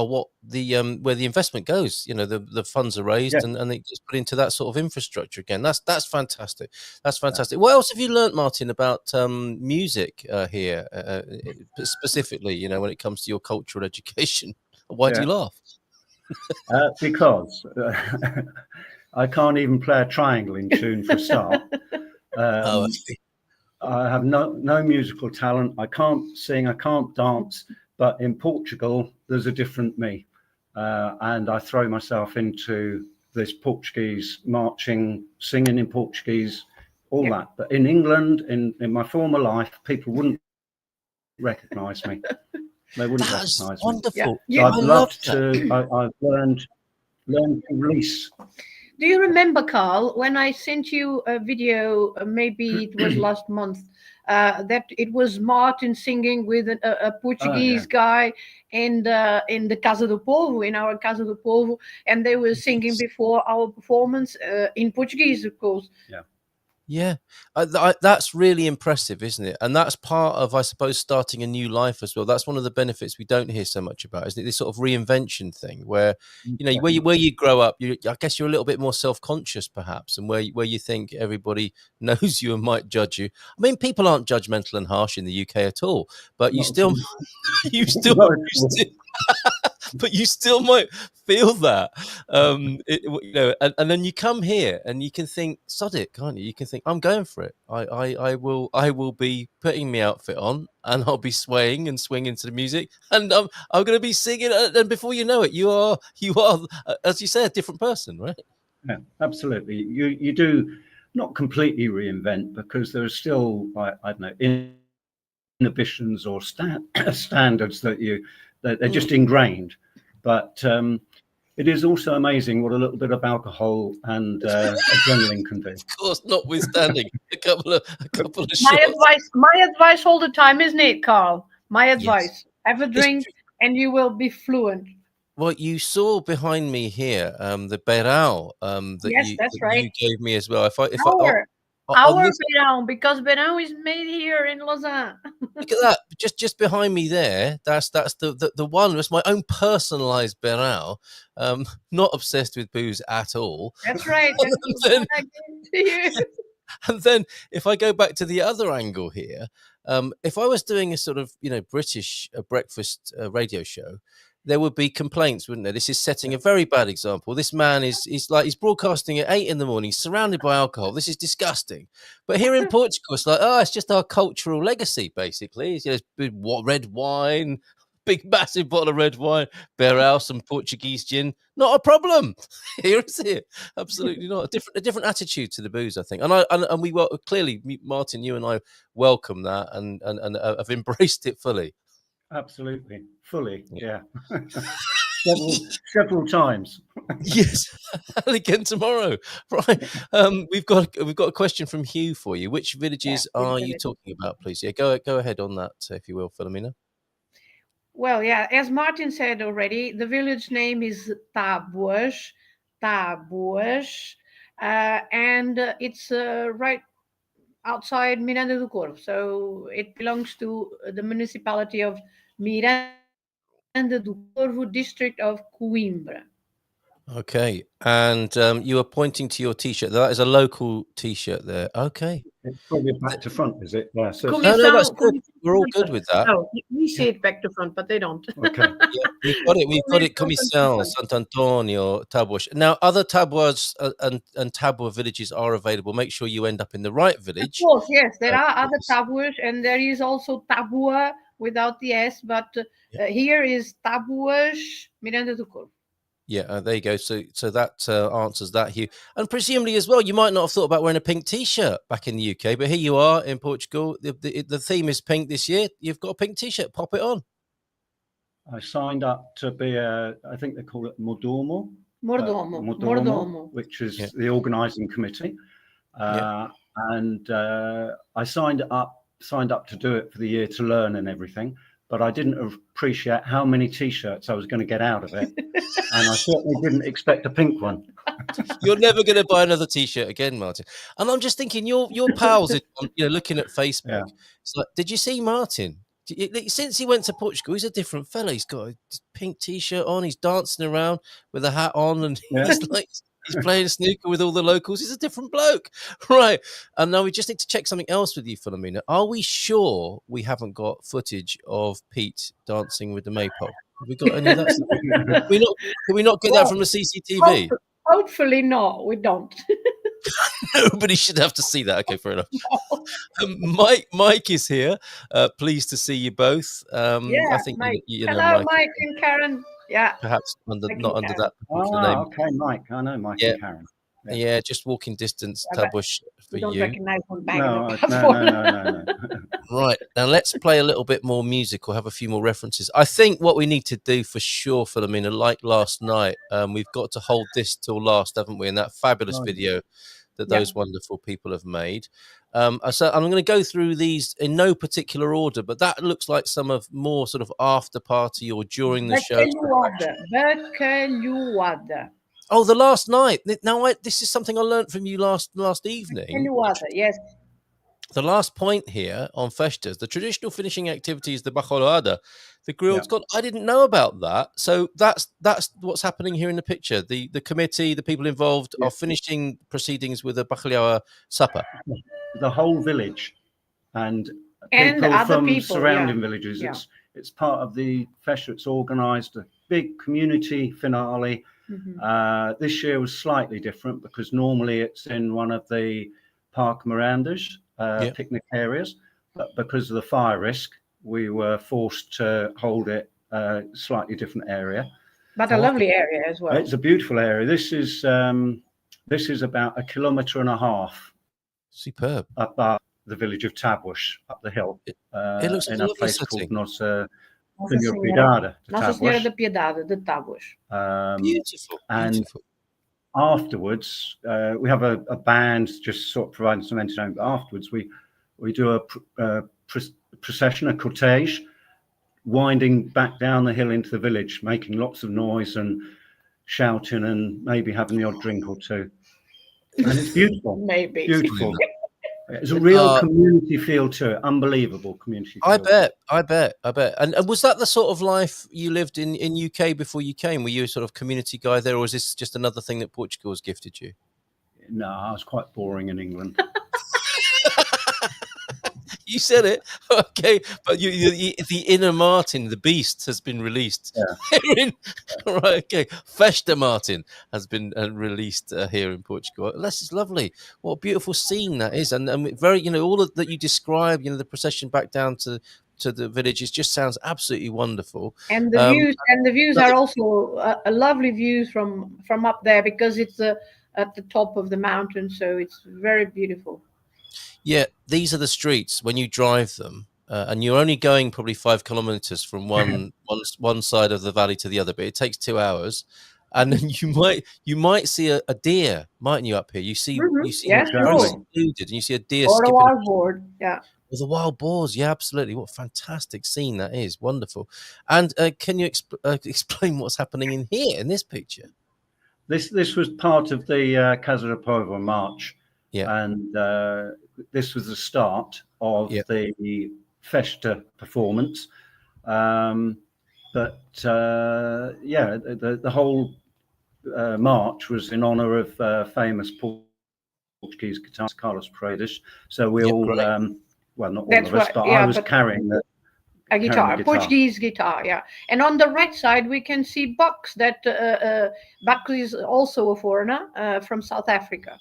what the where the investment goes. You know, the funds are raised Yeah. and it gets put into that sort of infrastructure again. That's fantastic. That's fantastic. What else have you learnt, Martin, about music here specifically? You know, when it comes to your cultural education. Why do you laugh? Because I can't even play a triangle in tune for a start. I see. I have no musical talent. I can't sing. I can't dance. But in Portugal, there's a different me, and I throw myself into this Portuguese marching, singing in Portuguese, all that. But in England, in my former life, people wouldn't recognise me. They wouldn't That's recognise me. wonderful. Yeah. So I've loved to. I've learned to release. Do you remember, Carl, when I sent you a video, maybe it was last month, that it was Martin singing with a Portuguese guy in the Casa do Povo, in our Casa do Povo, and they were singing before our performance in Portuguese, of course. Yeah, that's really impressive, isn't it? And that's part of, I suppose, starting a new life as well. That's one of the benefits we don't hear so much about, isn't it? This sort of reinvention thing, where you know, where you grow up, I guess you're a little bit more self-conscious, perhaps, and where you think everybody knows you and might judge you. I mean, people aren't judgmental and harsh in the UK at all, but you still, but you still might feel that, you know, and then you come here and you can think, sod it, can't you? You can think, I'm going for it. I will be putting my outfit on and I'll be swaying and swinging to the music, and I'm going to be singing. And before you know it, you are, as you say, a different person, right? Yeah, absolutely. You do not completely reinvent because there are still, I don't know, inhibitions or standards that they're just ingrained. But it is also amazing what a little bit of alcohol and adrenaline can do. Of course, notwithstanding a couple of shots. My advice all the time, isn't it, Carl? My advice: Yes. have a drink and you will be fluent. Well, you saw behind me here the beirão that Yes, that's right. you gave me as well. Our beirão, because beirão is made here in Lausanne. Look at that, just behind me there. That's the one. That's my own personalised beirão. Not obsessed with booze at all. That's right. That's what I gave to you. And then if I go back to the other angle here, if I was doing a sort of, you know, British breakfast radio show, there would be complaints, wouldn't there? This is setting a very bad example. This man is he's broadcasting at 8 a.m, surrounded by alcohol. This is disgusting. But here in Portugal, it's like, oh, it's just our cultural legacy, basically. It's, you know, it's red wine, big, massive bottle of red wine, bear ale, some Portuguese gin. Not a problem. Here is it. Absolutely not. A different attitude to the booze, I think. And we clearly, Martin, you and I welcome that and have embraced it fully. Absolutely, fully, yeah. several times. Yes, and again tomorrow. Right. We've got a question from Hugh for you. Which villages are you talking about, please? Yeah, go ahead on that, if you will, Filomena. Well, yeah, as Martin said already, the village name is Tabuas, and it's right outside Miranda do Corvo. So it belongs to the municipality of Miranda do Corvo, district of Coimbra. Okay, and you are pointing to your T-shirt. That is a local T-shirt there. Okay. It's probably back to front, is it? Yeah, so No, that's good. We're all good with that. No, we see it back to front, but they don't. okay. Yeah, we've got it. We've got it. Comissão, Sant Antonio, Tabuas. Now, other Tabuas and Tabua villages are available. Make sure you end up in the right village. Of course, yes, there are other Tabuas, and there is also Tabua without the S, but here is Tabuas, Miranda do Corvo. Yeah, there you go. So that answers that, Hugh. And presumably as well, you might not have thought about wearing a pink T-shirt back in the UK, but here you are in Portugal. The theme is pink this year. You've got a pink T-shirt. Pop it on. I signed up to be I think they call it Mordomo, which is the organising committee, and I signed up to do it for the year to learn and everything. But I didn't appreciate how many T-shirts I was going to get out of it, and I certainly didn't expect a pink one. You're never going to buy another T-shirt again, Martin. And I'm just thinking, your pals, looking at Facebook. Yeah. It's like, did you see Martin? Since he went to Portugal, he's a different fella. He's got a pink T-shirt on. He's dancing around with a hat on, and he's playing snooker with all the locals. He's a different bloke, right? And now we just need to check something else with you, Filomena. Are we sure we haven't got footage of Pete dancing with the maypole? Have we got any of that? Can we not get that from the CCTV? Hopefully not. We don't. Nobody should have to see that. Okay, fair enough. Mike is here. Pleased to see you both. I think Mike. Hello, Mike and Karen. Yeah. Perhaps not under that particular name. Okay, Mike. I know Mike and Karen. Yeah, just walking distance, Tabush, for you. Don't recognize one back. No. Right, now let's play a little bit more music or have a few more references. I think what we need to do for sure, Filomena, like last night, we've got to hold this till last, haven't we? In that fabulous video that those wonderful people have made. So I'm going to go through these in no particular order, but that looks like some of more sort of after party or during the show. Bacalhoada. Oh, the last night. Now, this is something I learned from you last evening. Yes. The last point here on Festas, the traditional finishing activity is the bacalhoada, the grilled scot. I didn't know about that. So that's what's happening here in the picture. The committee, the people involved are finishing proceedings with a bacalhau supper. The whole village and people from surrounding villages. Yeah. It's part of the festa. It's organised a big community finale. Mm-hmm. This year was slightly different because normally it's in one of the Park Mirandas, picnic areas, but because of the fire risk, we were forced to hold it slightly different area. But a lovely area as well. It's a beautiful area. This is about 1.5 kilometres. Superb. Up the village of Tabuas, up the hill. It looks in like a place city. called Nossa Senhora de Piedade de Tabuas. Beautiful. And afterwards, we have a band just sort of providing some entertainment. But afterwards, we do a procession, a cortege, winding back down the hill into the village, making lots of noise and shouting and maybe having the odd drink or two. And it's beautiful. Maybe. Beautiful. It's a real community feel to it. Unbelievable community feel. I bet. And was that the sort of life you lived in UK before you came? Were you a sort of community guy there, or was this just another thing that Portugal has gifted you? No, I was quite boring in England. You said it, okay. But the inner Martin, the beast, has been released. Yeah. Right, okay. Festa Martin has been released here in Portugal. This is lovely. What a beautiful scene that is, and very, all that you describe. The procession back down to to the village. It just sounds absolutely wonderful. And the views are also a lovely views from up there, because it's at the top of the mountain, so it's very beautiful. Yeah, these are the streets when you drive them, and you're only going probably 5 kilometers from one side of the valley to the other, but it takes 2 hours. And then you might see a deer, mightn't you, up here? You see Yes, very sure. secluded, and you see a deer Or a skipping. wild boar, yeah. Or the wild boars, yeah, absolutely. What a fantastic scene that is, wonderful. And can you explain what's happening in here in this picture? This was part of the Casa de Povo March, and this was the start of the Festa performance. The whole march was in honor of famous Portuguese guitarist Carlos Paredes. So we all, well, not all of us, but I was carrying a guitar, Portuguese guitar, yeah. And on the right side, we can see Bucks. That Bucks is also a foreigner from South Africa.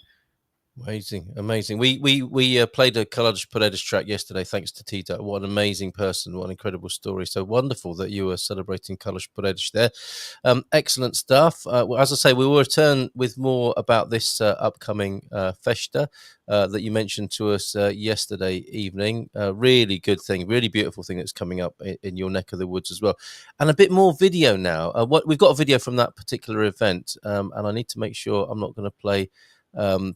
Amazing. We played a Carlos Paredes track yesterday, thanks to Tita. What an amazing person! What an incredible story. So wonderful that you were celebrating Carlos Paredes there. Excellent stuff. As I say, we will return with more about this upcoming Festa that you mentioned to us yesterday evening. Really good thing, really beautiful thing that's coming up in your neck of the woods as well. And a bit more video now. We've got a video from that particular event, and I need to make sure I'm not going to play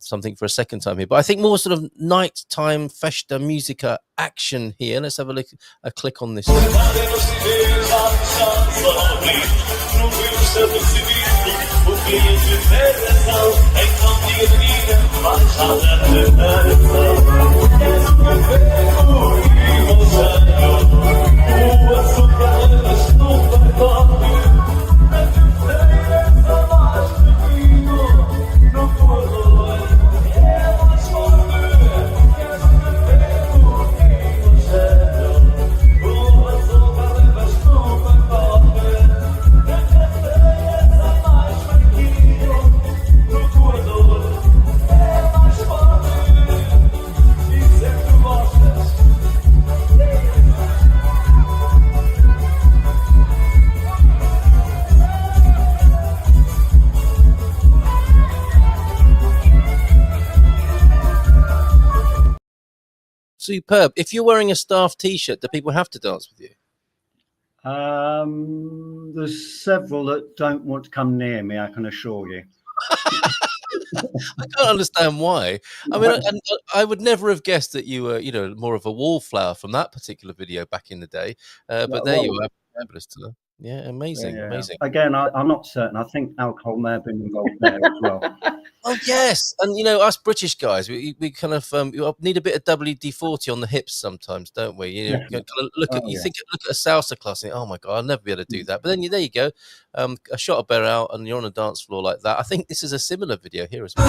something for a second time here, but I think more sort of nighttime festa musica action here. Let's have a click on this. Superb. If you're wearing a staff T-shirt, do people have to dance with you? There's several that don't want to come near me, I can assure you. I can't understand why. I mean, I would never have guessed that you were, more of a wallflower from that particular video back in the day. But there you are. Fabulous to know. Yeah, amazing. Again, I'm not certain. I think alcohol may have been involved there as well. Oh yes, and us British guys, we kind of need a bit of WD-40 on the hips sometimes, don't we? You kind of look at a salsa class and think, oh my god, I'll never be able to do that. But then there you go, a shot of bear out, and you're on a dance floor like that. I think this is a similar video here as well.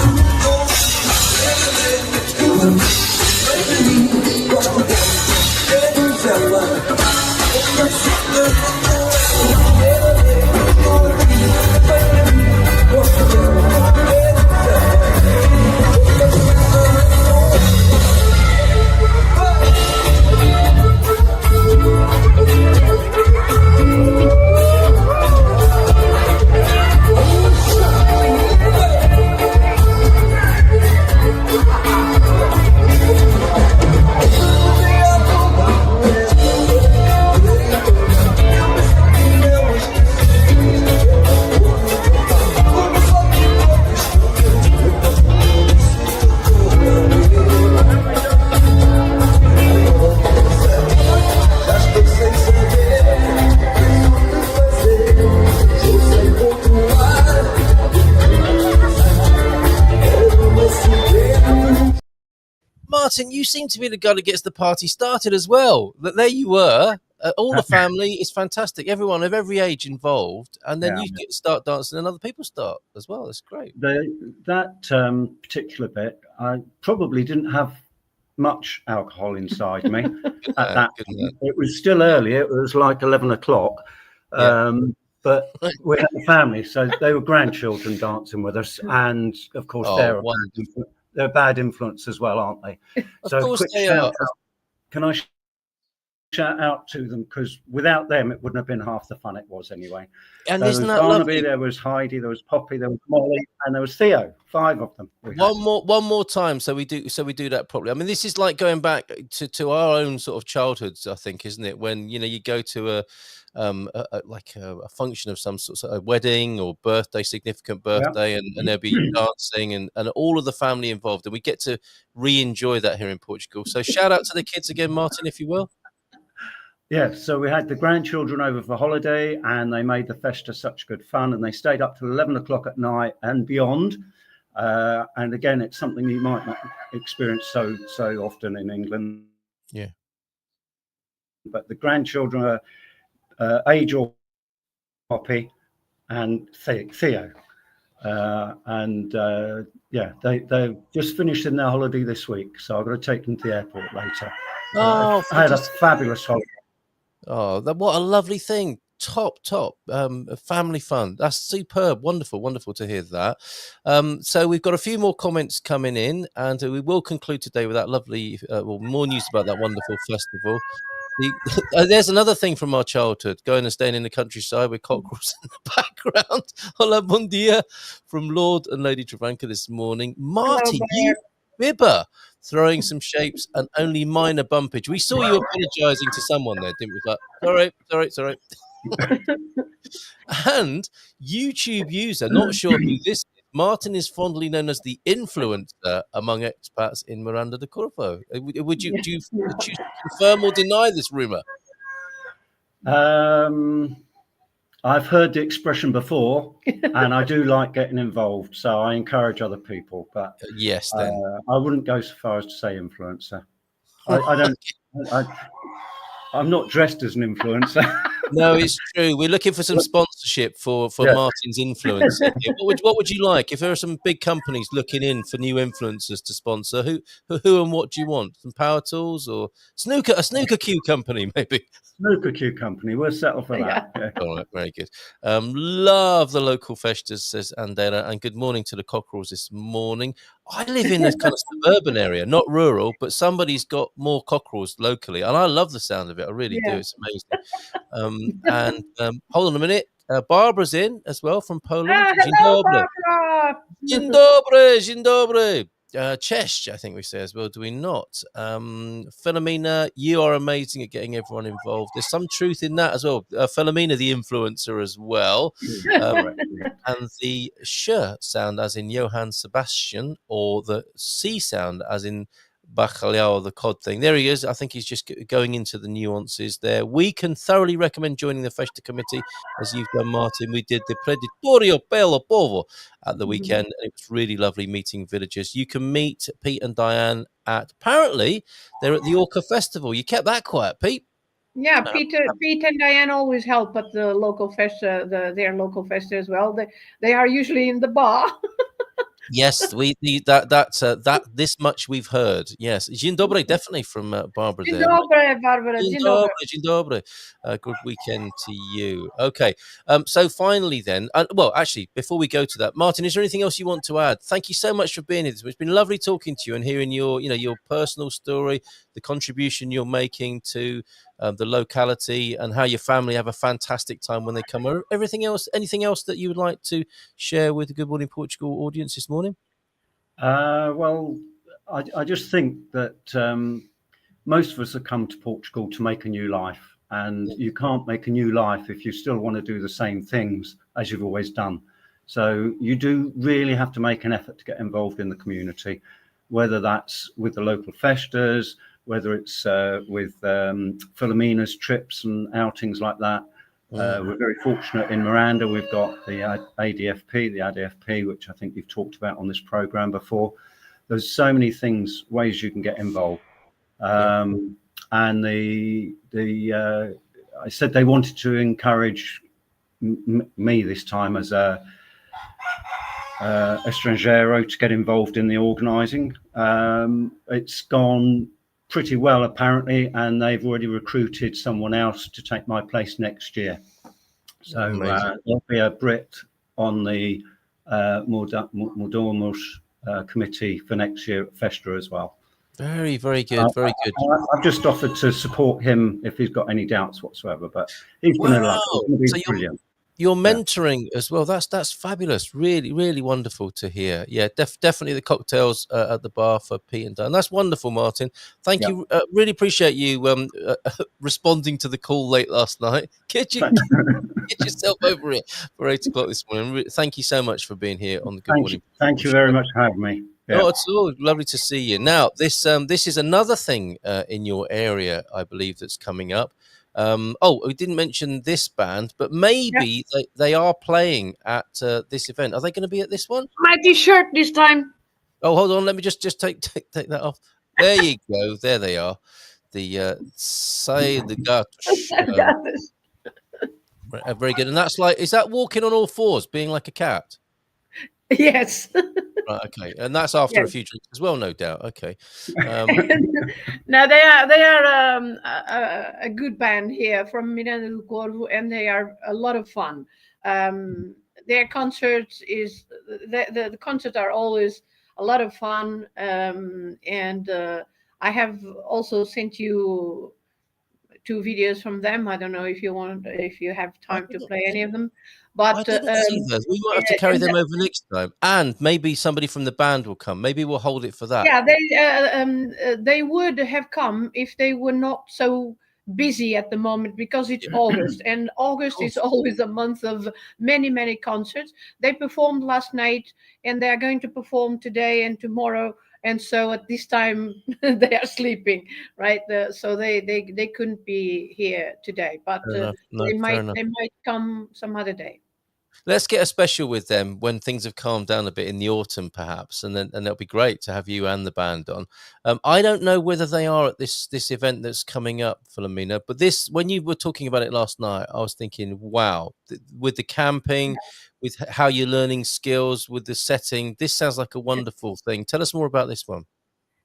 Martin, you seem to be the guy that gets the party started as well. There you were, all the family. It's fantastic. Everyone of every age involved, and then you start dancing, and other people start as well. It's great. That particular bit, I probably didn't have much alcohol inside me at that point. It was still early. It was like 11 o'clock. But we had a family, so they were grandchildren dancing with us, and of course they're bad influence as well, aren't they? Of course they are. Can I shout out to them, because without them, it wouldn't have been half the fun it was anyway. And There isn't was that Barnaby, lovely? there was Heidi, there was Poppy, there was Molly, and there was Theo. 5 of them. One more time, so we do that properly. I mean, this is like going back to our own sort of childhoods, I think, isn't it? When you go to a function of some sort, a wedding or significant birthday, and there'll be dancing and all of the family involved, and we get to re-enjoy that here in Portugal. So shout out to the kids again, Martin, if you will. Yeah, so we had the grandchildren over for holiday, and they made the festa such good fun, and they stayed up till 11 o'clock at night and beyond. And again, it's something you might not experience so often in England. Yeah. But the grandchildren are age or Poppy and Theo. They've just finished in their holiday this week, so I've got to take them to the airport later. Oh, I had a fabulous holiday. Oh, what a lovely thing. Top family fun. That's superb. Wonderful to hear that. So we've got a few more comments coming in, and we will conclude today with that lovely more news about that wonderful festival. There's another thing from our childhood, going and staying in the countryside with cockerels in the background. Hola, bon dia, from Lord and Lady Travanca this morning. Marty, you bibber, throwing some shapes and only minor bumpage. We saw you apologising to someone there, didn't we? Like, sorry. And YouTube user, not sure who this is, Martin is fondly known as the influencer among expats in Miranda de Corvo. Do you confirm or deny this rumor? I've heard the expression before, and I do like getting involved, so I encourage other people. But yes, then I wouldn't go so far as to say influencer. I don't. I'm not dressed as an influencer. No, it's true. We're looking for some sponsorship for Martin's influence. What would you like if there are some big companies looking in for new influencers to sponsor? Who and what do you want? Some power tools or a snooker cue company, maybe? Snooker cue company. We'll settle for that. Yeah. All right, very good. Love the local festas, says Andera, and good morning to the cockerels this morning. I live in a kind of suburban area, not rural, but somebody's got more cockerels locally, and I love the sound of it. I really do. It's amazing. Hold on a minute. Barbara's in as well from Poland. Hello, Barbara. Dzień dobry. Cześć, I think we say as well, do we not? Filomena, you are amazing at getting everyone involved. There's some truth in that as well. Filomena, the influencer as well. And the sh sound as in Johann Sebastian, or the C sound as in Bacalhau, the cod thing. There he is. I think he's just going into the nuances there. We can thoroughly recommend joining the Festa Committee, as you've done, Martin. We did the Preditorio Pelo Povo at the weekend. It was really lovely meeting villagers. You can meet Pete and Diane apparently, they're at the Orca Festival. You kept that quiet, Pete. Yeah, Pete and Diane always help at the local festa, their local festa as well. They are usually in the bar. Yes, this much we've heard. Yes, Dzień dobry, definitely from Barbara there. Dzień dobry, Barbara. Dzień dobry. Good weekend to you. Okay, so finally then, well, actually, before we go to that, Martin, is there anything else you want to add? Thank you so much for being here. It's been lovely talking to you and hearing your personal story, the contribution you're making to the locality, and how your family have a fantastic time when they come. Anything else that you would like to share with the Good Morning Portugal audience this morning? Well, I just think that most of us have come to Portugal to make a new life, and you can't make a new life if you still want to do the same things as you've always done. So you do really have to make an effort to get involved in the community, whether that's with the local festas, whether it's with Filomena's trips and outings like that. We're very fortunate in Miranda. We've got the ADFP, which I think you've talked about on this program before. There's so many ways you can get involved. And I said they wanted to encourage me this time as a Estrangeiro to get involved in the organising. It's gone pretty well apparently, and they've already recruited someone else to take my place next year. So there'll be a Brit on the Mordomos committee for next year at Festa as well. Very, very good. Very good. I've just offered to support him if he's got any doubts whatsoever, but he's going to love it. He's Wow. going to be So brilliant. you're mentoring as well. That's fabulous. Really, really wonderful to hear. Yeah, definitely the cocktails at the bar for Pete and Dan. That's wonderful, Martin. Thank Yeah. you. Really appreciate you responding to the call late last night. Get yourself over it for 8 o'clock this morning. Thank you so much for being here on the Good Morning. Thank you very much for having me. Yeah. No, it's all lovely to see you. Now, this is another thing in your area, I believe, that's coming up. We didn't mention this band, but maybe they are playing at this event. Are they going to be at this one? My T-shirt this time. Oh, hold on. Let me just take that off. There you go. There they are. The Say the Gatos. Very good. And that's like, is that walking on all fours, being like a cat? Yes. Right, okay, and that's after a few drinks as well, no doubt. Okay. Now they are a good band here from Miranda do Corvo, and they are a lot of fun. Their concerts the concerts are always a lot of fun, and I have also sent you 2 videos from them. I don't know if you have time to play any of them, but I didn't see those. We might have to carry them over next time, and maybe somebody from the band will come. Maybe we'll hold it for that. Yeah, they would have come if they were not so busy at the moment, because it's August, and August is always a month of many concerts. They performed last night, and they are going to perform today and tomorrow. And so at this time they are sleeping, right? So they couldn't be here today, but they might come some other day. Let's get a special with them when things have calmed down a bit in the autumn, perhaps, and it'll be great to have you and the band on. I don't know whether they are at this event that's coming up, Filomena, but when you were talking about it last night, I was thinking, wow, with the camping, with how you're learning skills, with the setting, this sounds like a wonderful thing. Tell us more about this one.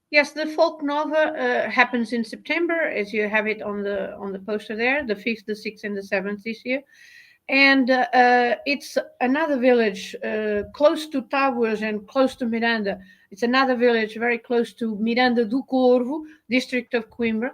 Yes, the Folk Nova happens in September, as you have it on the poster there, the 5th, the 6th, and the 7th this year. And it's another village close to Towers and close to Miranda. It's another village very close to Miranda do Corvo, district of Coimbra.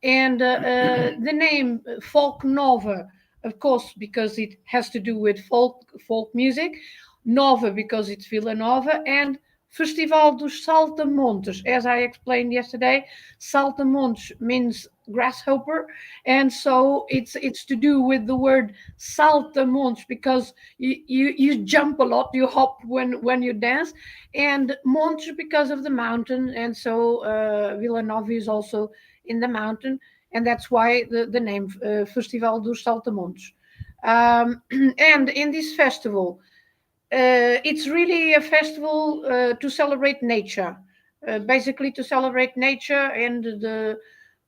And the name Folk Nova, of course, because it has to do with folk music. Nova, because it's Vila Nova. And Festival dos Saltamontes, as I explained yesterday. Saltamontes means grasshopper, and so it's to do with the word saltamontes, because you jump a lot, you hop when you dance, and montes because of the mountain, and so Vila Nova is also in the mountain, and that's why the name Festival dos Saltamontes. And in this festival, it's really a festival to celebrate nature, basically to celebrate nature and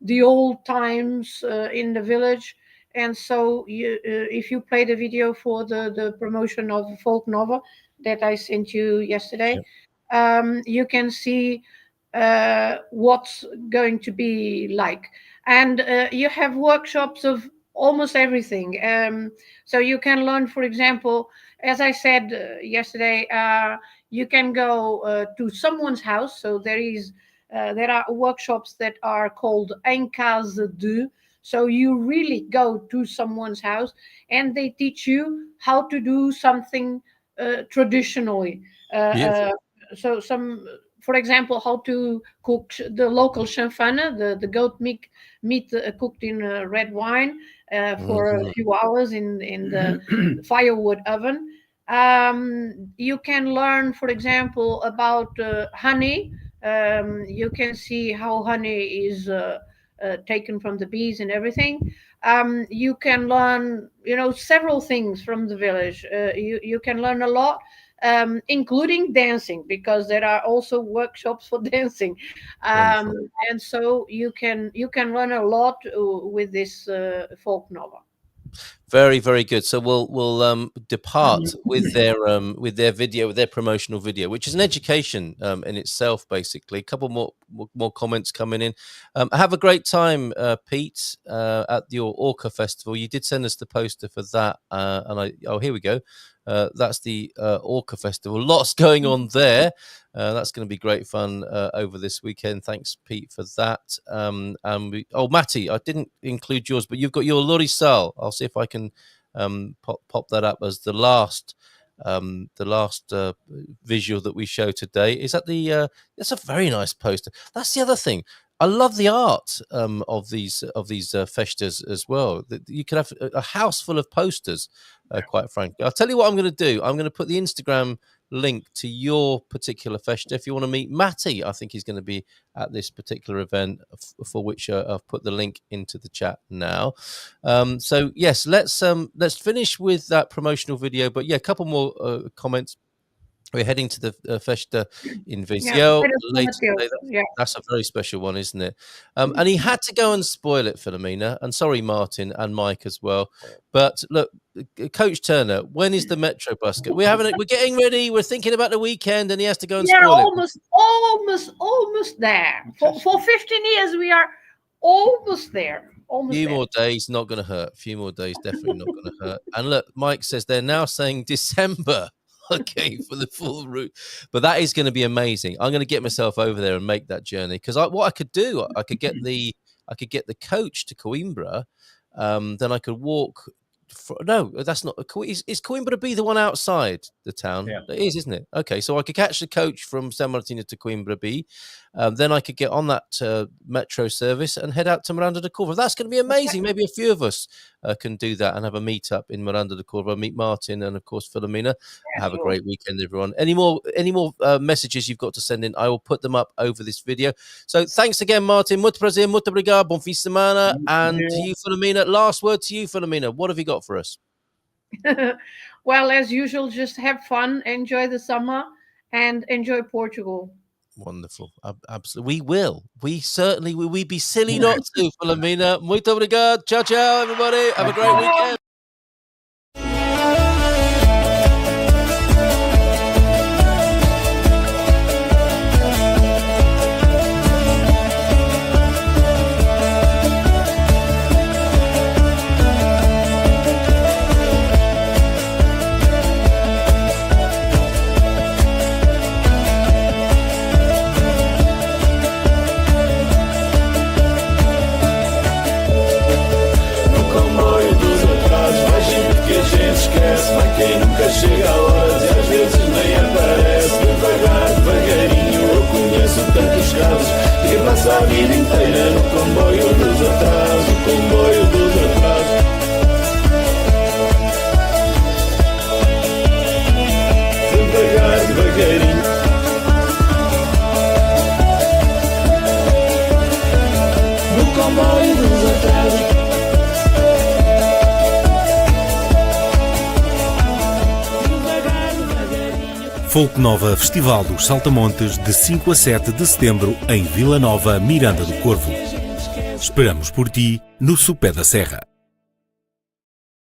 the old times in the village. And so if you play the video for the promotion of Folk Nova that I sent you yesterday, you can see what's going to be like. And you have workshops of almost everything. So you can learn, for example, as I said yesterday, you can go to someone's house. So there are workshops that are called Em Casa de. So you really go to someone's house and they teach you how to do something traditionally. So for example, how to cook the local chanfana, the goat meat cooked in red wine for a few hours in the firewood oven. You can learn, for example, about honey. You can see how honey is taken from the bees and everything. You can learn, several things from the village. You can learn a lot, including dancing, because there are also workshops for dancing. And so you can learn a lot with this Folk Nova. Very, very good. So we'll depart with their video, with their promotional video, which is an education in itself, basically. A couple more comments coming in. Have a great time, Pete, at your Orca Festival. You did send us the poster for that, here we go. That's the Orca Festival. Lots going on there. That's going to be great fun over this weekend. Thanks, Pete, for that. Matty, I didn't include yours, but you've got your Lorisal. I'll see if I can pop that up as the last visual that we show today. Is that that's a very nice poster. That's the other thing. I love the art of these festas as well. You could have a house full of posters, quite frankly. I'll tell you what I'm going to do. I'm going to put the Instagram link to your particular festa. If you want to meet Matty, I think he's going to be at this particular event, for which I've put the link into the chat now. So yes, let's finish with that promotional video. But yeah, a couple more comments. We're heading to the festa in Viseu later today. That's a very special one, isn't it? And he had to go and spoil it, Filomena. And sorry, Martin and Mike as well. But look, Coach Turner, when is the Metro bus? We're getting ready. We're thinking about the weekend, and he has to go and spoil it. Almost there. For 15 years, we are almost there. A few more days, not going to hurt. A few more days, definitely not going to hurt. And look, Mike says they're now saying December. Okay, for the full route, but that is going to be amazing. I'm going to get myself over there and make that journey, because what I could do, I could get the coach to Coimbra, then I could walk. No, that's not. Is Coimbra B the one outside the town? Yeah. It is, isn't it? Okay, so I could catch the coach from San Martino to Coimbra B. Then I could get on that metro service and head out to Miranda de Corva. That's going to be amazing. Maybe a few of us can do that and have a meet up in Miranda de Corva. Meet Martin and of course Filomena. Have a great weekend, everyone. Any more messages you've got to send in, I will put them up over this video. So thanks again, Martin. Muito prazer, muito obrigado, bom fim de semana. And to you, Filomena. Last word to you, Filomena. What have you got for us? Well, as usual, just have fun, enjoy the summer, and enjoy Portugal. Wonderful. Absolutely. We will. We certainly will. We'd be silly not to, Filomena. Muito obrigado. Ciao, ciao, everybody. Have a great weekend. Vai quem nunca chega a horas e às vezes nem aparece. Devagar, devagarinho, eu conheço tantos casos de quem passa a vida inteira no comboio dos atrasos, o comboio dos atrasos. Devagar, devagarinho. No comboio dos atrasos. Folk Nova Festival dos Saltamontes, de 5 a 7 de setembro, em Vila Nova, Miranda do Corvo. Esperamos por ti no Sopé da Serra.